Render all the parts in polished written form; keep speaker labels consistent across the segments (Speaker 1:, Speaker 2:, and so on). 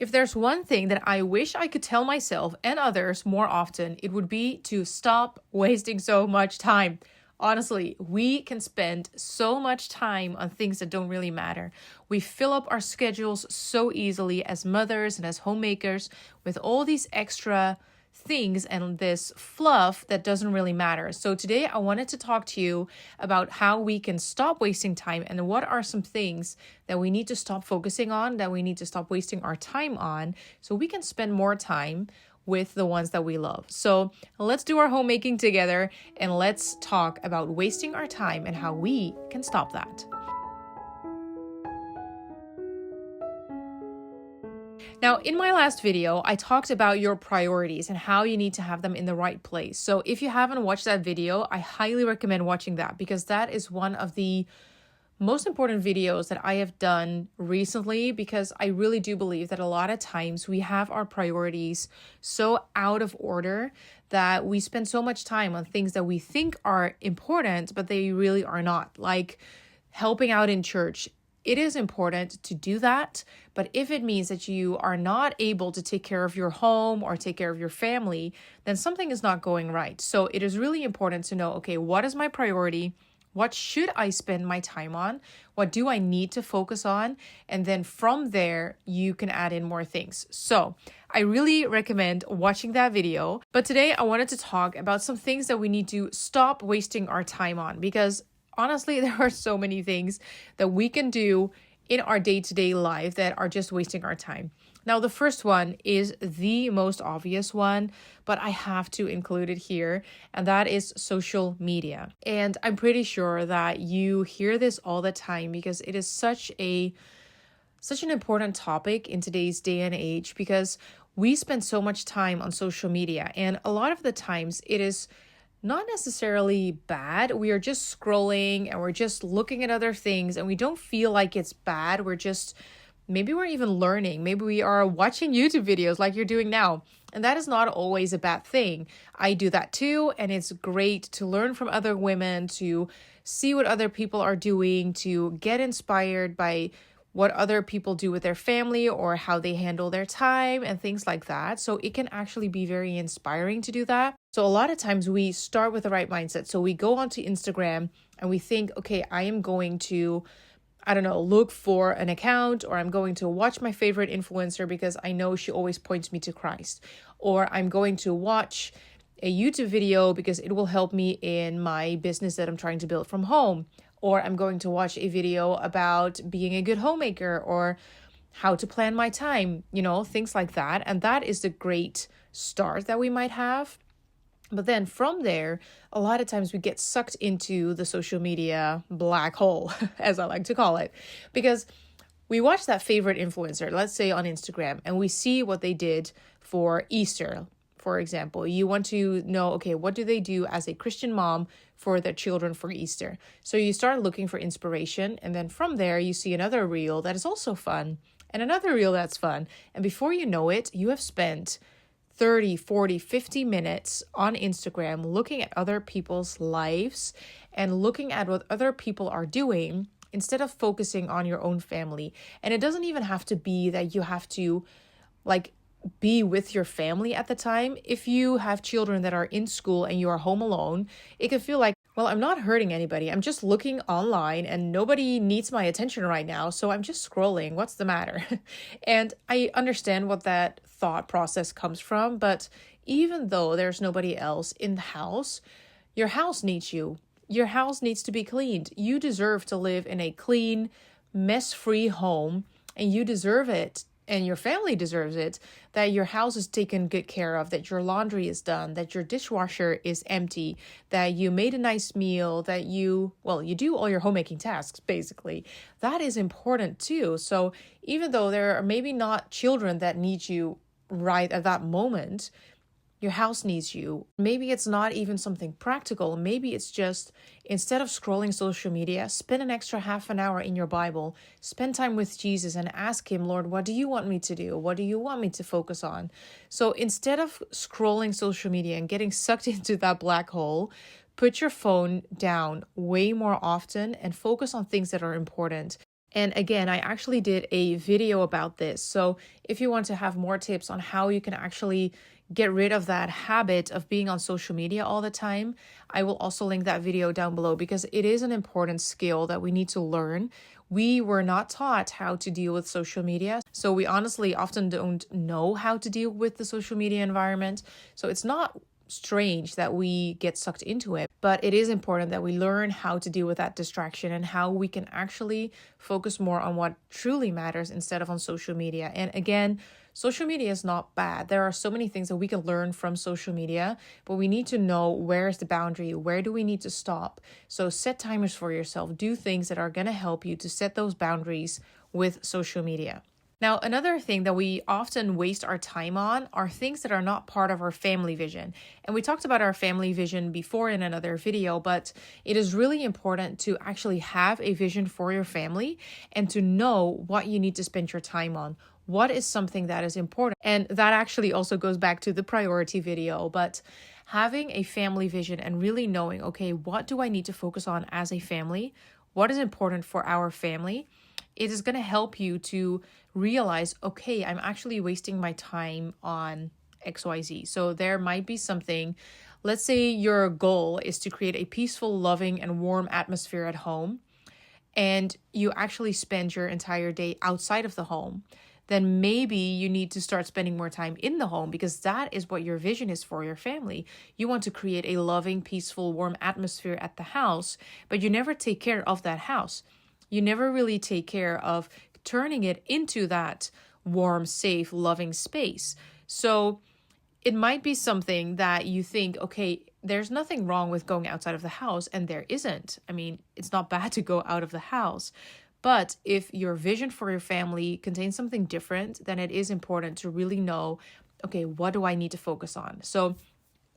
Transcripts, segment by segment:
Speaker 1: If there's one thing that I wish I could tell myself and others more often, it would be to stop wasting so much time. Honestly, we can spend so much time on things that don't really matter. We fill up our schedules so easily as mothers and as homemakers with all these extra things and this fluff that doesn't really matter. So today I wanted to talk to you about how we can stop wasting time and what are some things that we need to stop focusing on, that we need to stop wasting our time on, so we can spend more time with the ones that we love. So let's do our homemaking together and let's talk about wasting our time and how we can stop that. Now, in my last video, I talked about your priorities and how you need to have them in the right place. So if you haven't watched that video, I highly recommend watching that because that is one of the most important videos that I have done recently, because I really do believe that a lot of times we have our priorities so out of order that we spend so much time on things that we think are important, but they really are not, like helping out in church. It is important to do that, but if it means that you are not able to take care of your home or take care of your family, then something is not going right. So it is really important to know, okay, what is my priority? What should I spend my time on? What do I need to focus on? And then from there, you can add in more things. So I really recommend watching that video. But today I wanted to talk about some things that we need to stop wasting our time on, because honestly, there are so many things that we can do in our day-to-day life that are just wasting our time. Now, the first one is the most obvious one, but I have to include it here, and that is social media. And I'm pretty sure that you hear this all the time because it is such an important topic in today's day and age, because we spend so much time on social media, and a lot of the times it is not necessarily bad. We are just scrolling and we're just looking at other things and we don't feel like it's bad. Maybe we're even learning. Maybe we are watching YouTube videos like you're doing now. And that is not always a bad thing. I do that too. And it's great to learn from other women, to see what other people are doing, to get inspired by what other people do with their family or how they handle their time and things like that. So it can actually be very inspiring to do that. So a lot of times we start with the right mindset. So we go onto Instagram and we think, okay, I am going to, look for an account, or I'm going to watch my favorite influencer because I know she always points me to Christ, or I'm going to watch a YouTube video because it will help me in my business that I'm trying to build from home. Or I'm going to watch a video about being a good homemaker or how to plan my time, things like that. And that is the great start that we might have. But then from there, a lot of times we get sucked into the social media black hole, as I like to call it, because we watch that favorite influencer, let's say on Instagram, and we see what they did for Easter. For example, you want to know, okay, what do they do as a Christian mom for their children for Easter? So you start looking for inspiration, and then from there you see another reel that is also fun, and another reel that's fun. And before you know it, you have spent 30, 40, 50 minutes on Instagram looking at other people's lives and looking at what other people are doing instead of focusing on your own family. And it doesn't even have to be that you have to be with your family at the time. If you have children that are in school and you are home alone, it can feel like, well, I'm not hurting anybody. I'm just looking online and nobody needs my attention right now. So I'm just scrolling. What's the matter? And I understand what that thought process comes from. But even though there's nobody else in the house, your house needs you. Your house needs to be cleaned. You deserve to live in a clean, mess-free home, and you deserve it. And your family deserves it, that your house is taken good care of, that your laundry is done, that your dishwasher is empty, that you made a nice meal, that you do all your homemaking tasks, basically. That is important too. So even though there are maybe not children that need you right at that moment, your house needs you. Maybe it's not even something practical. Maybe it's just, instead of scrolling social media, spend an extra half an hour in your Bible, spend time with Jesus and ask him, Lord, what do you want me to do? What do you want me to focus on? So instead of scrolling social media and getting sucked into that black hole, put your phone down way more often and focus on things that are important. And again, I actually did a video about this. So if you want to have more tips on how you can actually get rid of that habit of being on social media all the time, I will also link that video down below because it is an important skill that we need to learn. We were not taught how to deal with social media. So we honestly often don't know how to deal with the social media environment. So it's not strange that we get sucked into it, but it is important that we learn how to deal with that distraction and how we can actually focus more on what truly matters instead of on social media. And again, social media is not bad. There are so many things that we can learn from social media, but we need to know where is the boundary, where do we need to stop. So set timers for yourself, do things that are going to help you to set those boundaries with social media. Now, another thing that we often waste our time on are things that are not part of our family vision. And we talked about our family vision before in another video, but it is really important to actually have a vision for your family and to know what you need to spend your time on. What is something that is important? And that actually also goes back to the priority video, but having a family vision and really knowing, okay, what do I need to focus on as a family? What is important for our family? It is going to help you to realize, okay, I'm actually wasting my time on XYZ. So there might be something, let's say your goal is to create a peaceful, loving, and warm atmosphere at home, and you actually spend your entire day outside of the home. Then maybe you need to start spending more time in the home because that is what your vision is for your family. You want to create a loving, peaceful, warm atmosphere at the house, but you never take care of that house. You never really take care of turning it into that warm, safe, loving space. So it might be something that you think, okay, there's nothing wrong with going outside of the house, and there isn't. I mean, it's not bad to go out of the house. But if your vision for your family contains something different, then it is important to really know, okay, what do I need to focus on? So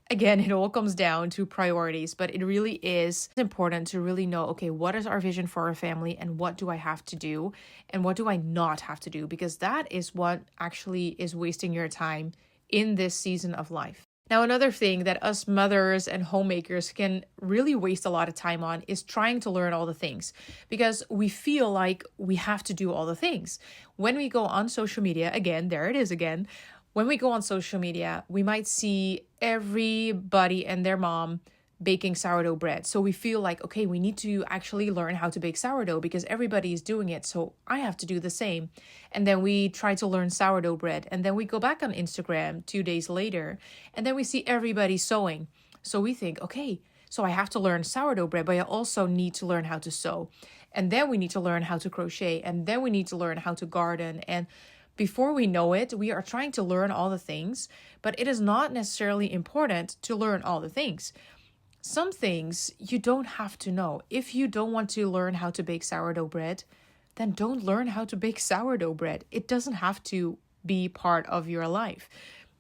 Speaker 1: again, it all comes down to priorities, but it really is important to really know, okay, what is our vision for our family and what do I have to do and what do I not have to do? Because that is what actually is wasting your time in this season of life. Now, another thing that us mothers and homemakers can really waste a lot of time on is trying to learn all the things because we feel like we have to do all the things. When we go on social media, again, there it is again. When we go on social media, we might see everybody and their mom baking sourdough bread. So we feel like, okay, we need to actually learn how to bake sourdough because everybody is doing it. So I have to do the same. And then we try to learn sourdough bread. And then we go back on Instagram 2 days later, and then we see everybody sewing. So we think, okay, so I have to learn sourdough bread, but I also need to learn how to sew. And then we need to learn how to crochet. And then we need to learn how to garden. And before we know it, we are trying to learn all the things, but it is not necessarily important to learn all the things. Some things you don't have to know. If you don't want to learn how to bake sourdough bread, then don't learn how to bake sourdough bread. It doesn't have to be part of your life.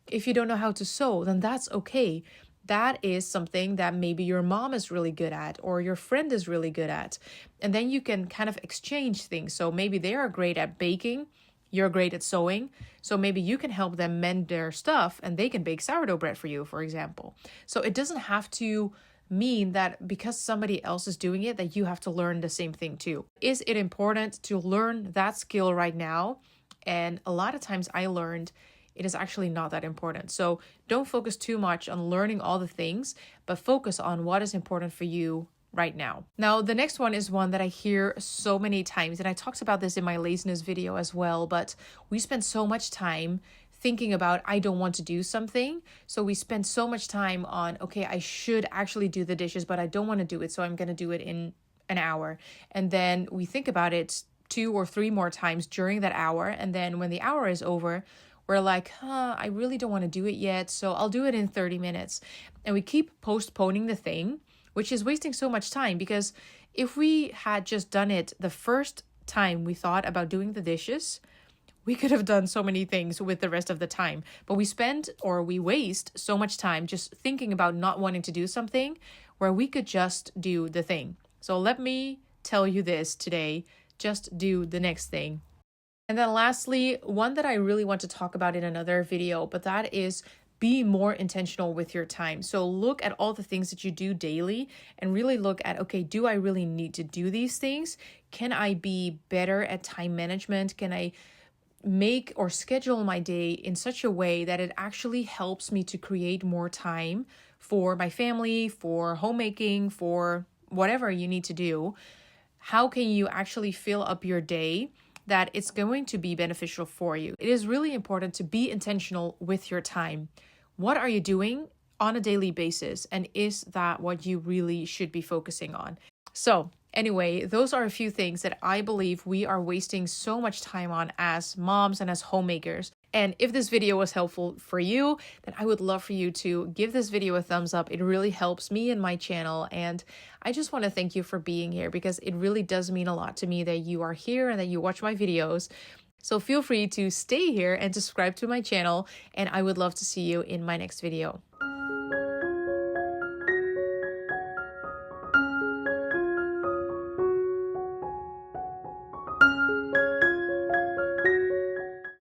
Speaker 1: If you don't know how to sew, then that's okay. That is something that maybe your mom is really good at or your friend is really good at. And then you can kind of exchange things. So maybe they are great at baking. You're great at sewing, so maybe you can help them mend their stuff and they can bake sourdough bread for you, for example. So it doesn't have to mean that because somebody else is doing it, that you have to learn the same thing too. Is it important to learn that skill right now? And a lot of times I learned it is actually not that important. So don't focus too much on learning all the things, but focus on what is important for you right now. Now, the next one is one that I hear so many times, and I talked about this in my laziness video as well, but we spend so much time thinking about, I don't want to do something. So we spend so much time on, okay, I should actually do the dishes, but I don't want to do it. So I'm going to do it in an hour. And then we think about it 2 or 3 more times during that hour. And then when the hour is over, we're like, I really don't want to do it yet. So I'll do it in 30 minutes. And we keep postponing the thing, which is wasting so much time, because if we had just done it the first time we thought about doing the dishes, we could have done so many things with the rest of the time. But we waste so much time just thinking about not wanting to do something where we could just do the thing. So let me tell you this today, just do the next thing. And then lastly, one that I really want to talk about in another video, but that is be more intentional with your time. So look at all the things that you do daily and really look at, okay, do I really need to do these things? Can I be better at time management? Can I make or schedule my day in such a way that it actually helps me to create more time for my family, for homemaking, for whatever you need to do? How can you actually fill up your day that it's going to be beneficial for you? It is really important to be intentional with your time. What are you doing on a daily basis? And is that what you really should be focusing on? So anyway, those are a few things that I believe we are wasting so much time on as moms and as homemakers. And if this video was helpful for you, then I would love for you to give this video a thumbs up. It really helps me and my channel. And I just want to thank you for being here, because it really does mean a lot to me that you are here and that you watch my videos. So feel free to stay here and subscribe to my channel, and I would love to see you in my next video.